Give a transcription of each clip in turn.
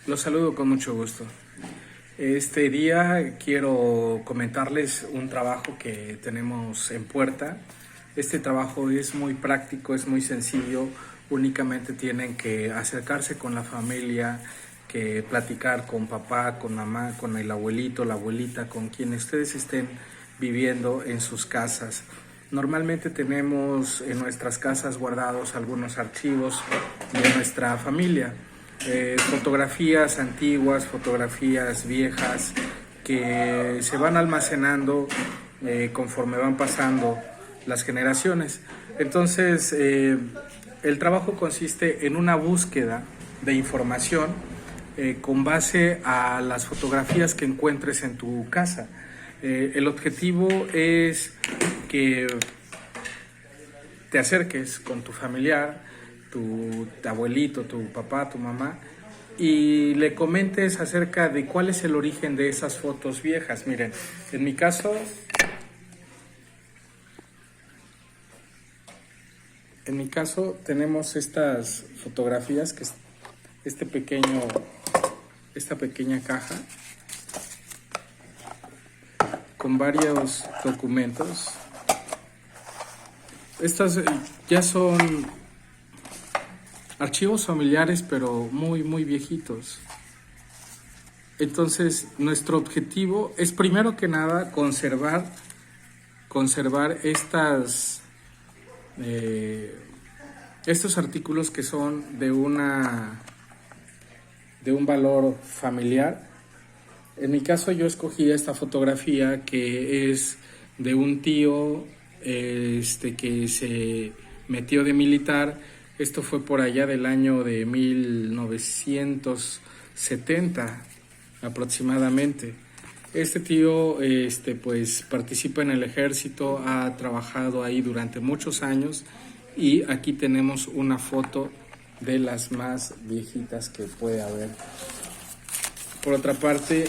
Los saludo con mucho gusto. Este día quiero comentarles un trabajo que tenemos en puerta. Este trabajo es muy práctico, es muy sencillo. Únicamente tienen que acercarse con la familia, que platicar con papá, con mamá, con el abuelito, la abuelita, con quien ustedes estén viviendo en sus casas. Normalmente tenemos en nuestras casas guardados algunos archivos de nuestra familia. Fotografías antiguas, fotografías viejas que se van almacenando conforme van pasando las generaciones. Entonces, el trabajo consiste en una búsqueda de información con base a las fotografías que encuentres en tu casa. El objetivo es que te acerques con tu familiar, tu abuelito, tu papá, tu mamá, y le comentes acerca de cuál es el origen de esas fotos viejas. Miren, en mi caso tenemos estas fotografías, que es esta pequeña caja con varios documentos. Estas ya son archivos familiares, pero muy viejitos. Entonces, nuestro objetivo es, primero que nada, conservar estos artículos que son de un valor familiar. En mi caso, yo escogí esta fotografía que es de un tío que se metió de militar. Esto fue por allá del año de 1970 aproximadamente. Este tío pues participa en el ejército, ha trabajado ahí durante muchos años, y aquí tenemos una foto de las más viejitas que puede haber. Por otra parte,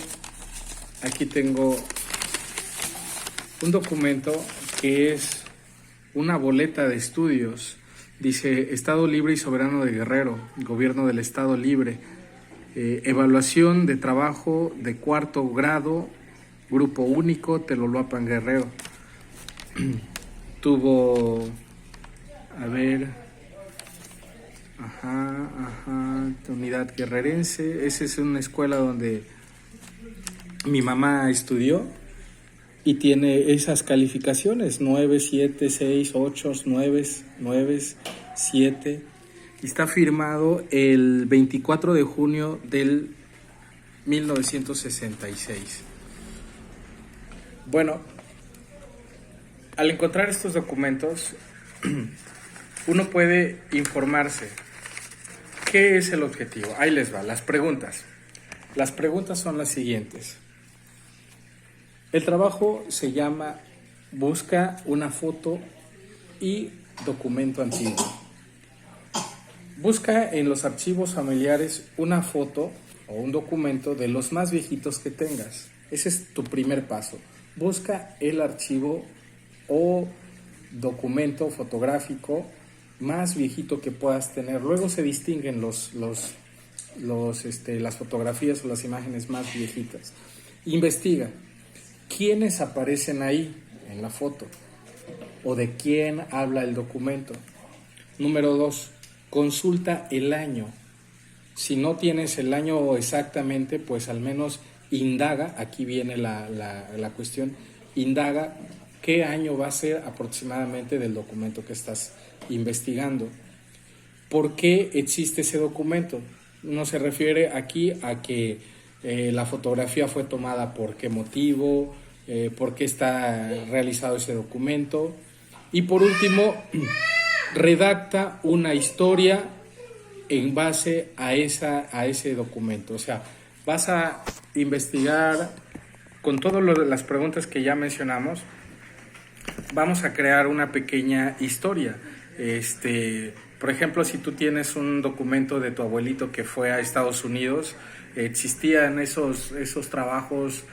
aquí tengo un documento que es una boleta de estudios. Dice: Estado Libre y Soberano de Guerrero, Gobierno del Estado Libre, evaluación de trabajo de cuarto grado, Grupo Único, Teloloapan, Guerrero. Tuvo, unidad guerrerense. Esa es una escuela donde mi mamá estudió y tiene esas calificaciones: 9, 7, 6, 8, 9, 7. Y está firmado el 24 de junio del 1966. Bueno, al encontrar estos documentos, uno puede informarse. ¿Qué es el objetivo? Ahí les va, las preguntas. Las preguntas son las siguientes. El trabajo se llama Busca una foto y documento antiguo. Busca en los archivos familiares una foto o un documento de los más viejitos que tengas. Ese es tu primer paso. Busca el archivo o documento fotográfico más viejito que puedas tener. Luego se distinguen las fotografías o las imágenes más viejitas. Investiga quiénes aparecen ahí en la foto o de quién habla el documento. Número 2, consulta el año. Si no tienes el año exactamente, pues al menos indaga. Aquí viene la cuestión. Indaga qué año va a ser aproximadamente del documento que estás investigando. ¿Por qué existe ese documento? No se refiere aquí a que la fotografía fue tomada por qué motivo, por qué está realizado ese documento. Y por último, redacta una historia en base a ese documento. O sea, vas a investigar con todas las preguntas que ya mencionamos. Vamos a crear una pequeña historia. Por ejemplo, si tú tienes un documento de tu abuelito que fue a Estados Unidos, existían esos trabajos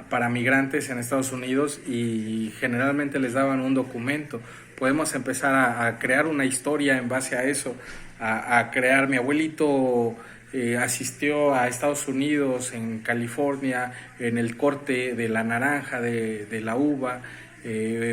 para migrantes en Estados Unidos y generalmente les daban un documento. Podemos empezar a crear una historia en base a eso, a crear: mi abuelito asistió a Estados Unidos, en California, en el corte de la naranja, de la uva,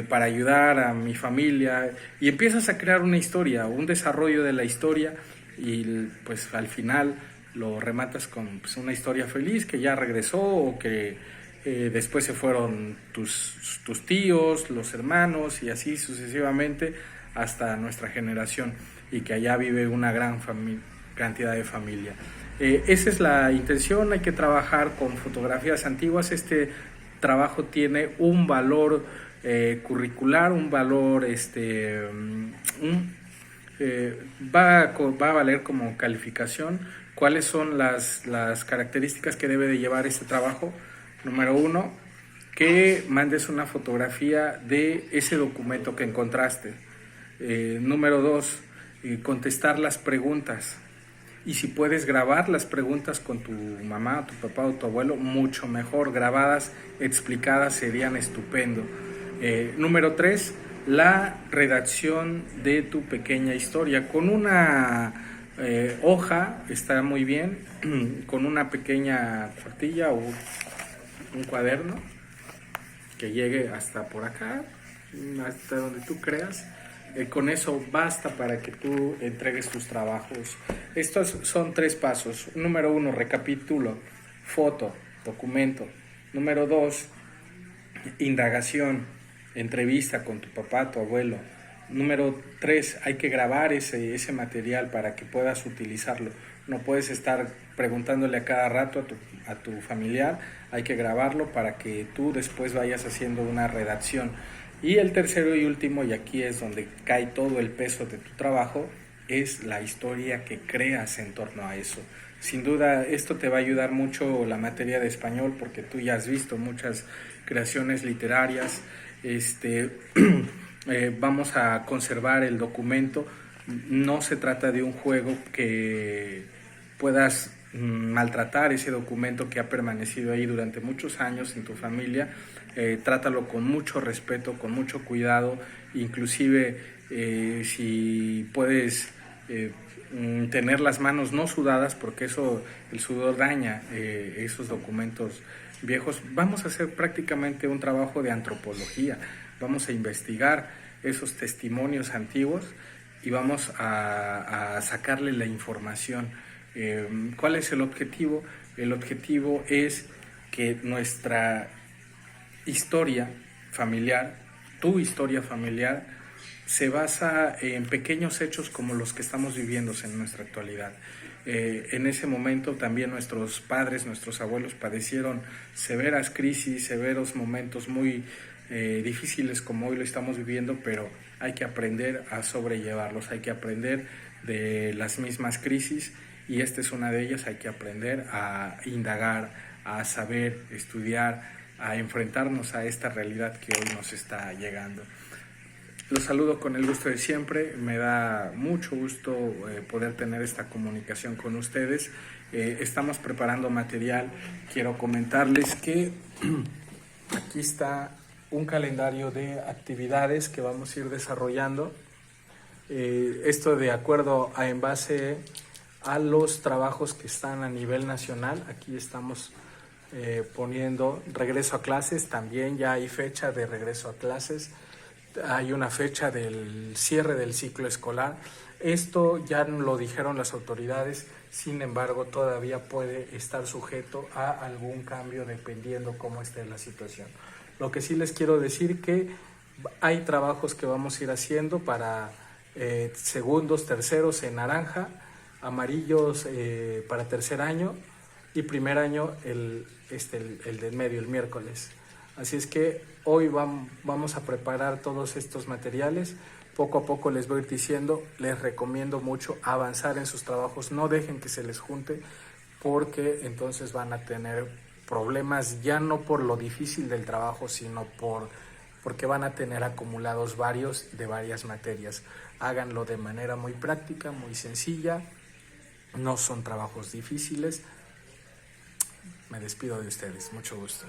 para ayudar a mi familia, y empiezas a crear una historia, un desarrollo de la historia, y pues al final lo rematas con pues, una historia feliz, que ya regresó, o que después se fueron tus tíos, los hermanos, y así sucesivamente hasta nuestra generación, y que allá vive una gran cantidad de familia. Esa es la intención. Hay que trabajar con fotografías antiguas. Este trabajo tiene un valor curricular, un valor va a valer como calificación. ¿Cuáles son las características que debe de llevar este trabajo? Número 1, que mandes una fotografía de ese documento que encontraste. Número 2, contestar las preguntas. Y si puedes grabar las preguntas con tu mamá, tu papá o tu abuelo, mucho mejor. Grabadas, explicadas, serían estupendo. Número 3, la redacción de tu pequeña historia. Con una hoja está muy bien, con una pequeña cuartilla o un cuaderno que llegue hasta por acá, hasta donde tú creas. Con eso basta para que tú entregues tus trabajos. Estos son 3 pasos. Número 1, recapitulo, foto, documento. Número 2, indagación, entrevista con tu papá, tu abuelo. Número 3, hay que grabar ese material para que puedas utilizarlo. No puedes estar preguntándole a cada rato a tu familiar, hay que grabarlo para que tú después vayas haciendo una redacción. Y el tercero y último, y aquí es donde cae todo el peso de tu trabajo, es la historia que creas en torno a eso. Sin duda, esto te va a ayudar mucho la materia de español, porque tú ya has visto muchas creaciones literarias. Vamos a conservar el documento. No se trata de un juego que puedas maltratar ese documento que ha permanecido ahí durante muchos años en tu familia. Trátalo con mucho respeto, con mucho cuidado, inclusive si puedes tener las manos no sudadas, porque el sudor daña esos documentos viejos. Vamos a hacer prácticamente un trabajo de antropología, vamos a investigar esos testimonios antiguos y vamos a sacarle la información. ¿Cuál es el objetivo? El objetivo es que nuestra historia familiar, tu historia familiar, se basa en pequeños hechos como los que estamos viviendo en nuestra actualidad. En ese momento también nuestros padres, nuestros abuelos padecieron severas crisis, severos momentos muy difíciles como hoy lo estamos viviendo, pero hay que aprender a sobrellevarlos, hay que aprender de las mismas crisis, y esta es una de ellas. Hay que aprender a indagar, a saber, estudiar, a enfrentarnos a esta realidad que hoy nos está llegando. Los saludo con el gusto de siempre. Me da mucho gusto poder tener esta comunicación con ustedes. Estamos preparando material. Quiero comentarles que aquí está un calendario de actividades que vamos a ir desarrollando. Esto de acuerdo en base a los trabajos que están a nivel nacional. Aquí estamos poniendo regreso a clases. También ya hay fecha de regreso a clases. Hay una fecha del cierre del ciclo escolar. Esto ya lo dijeron las autoridades, sin embargo todavía puede estar sujeto a algún cambio dependiendo cómo esté la situación. Lo que sí les quiero decir que hay trabajos que vamos a ir haciendo para segundos, terceros en naranja, amarillos para tercer año, y primer año el del medio, el miércoles. Así es que hoy vamos a preparar todos estos materiales. Poco a poco les voy a ir diciendo. Les recomiendo mucho avanzar en sus trabajos. No dejen que se les junte, porque entonces van a tener problemas, ya no por lo difícil del trabajo, sino porque van a tener acumulados varios de varias materias. Háganlo de manera muy práctica, muy sencilla. No son trabajos difíciles. Me despido de ustedes. Mucho gusto.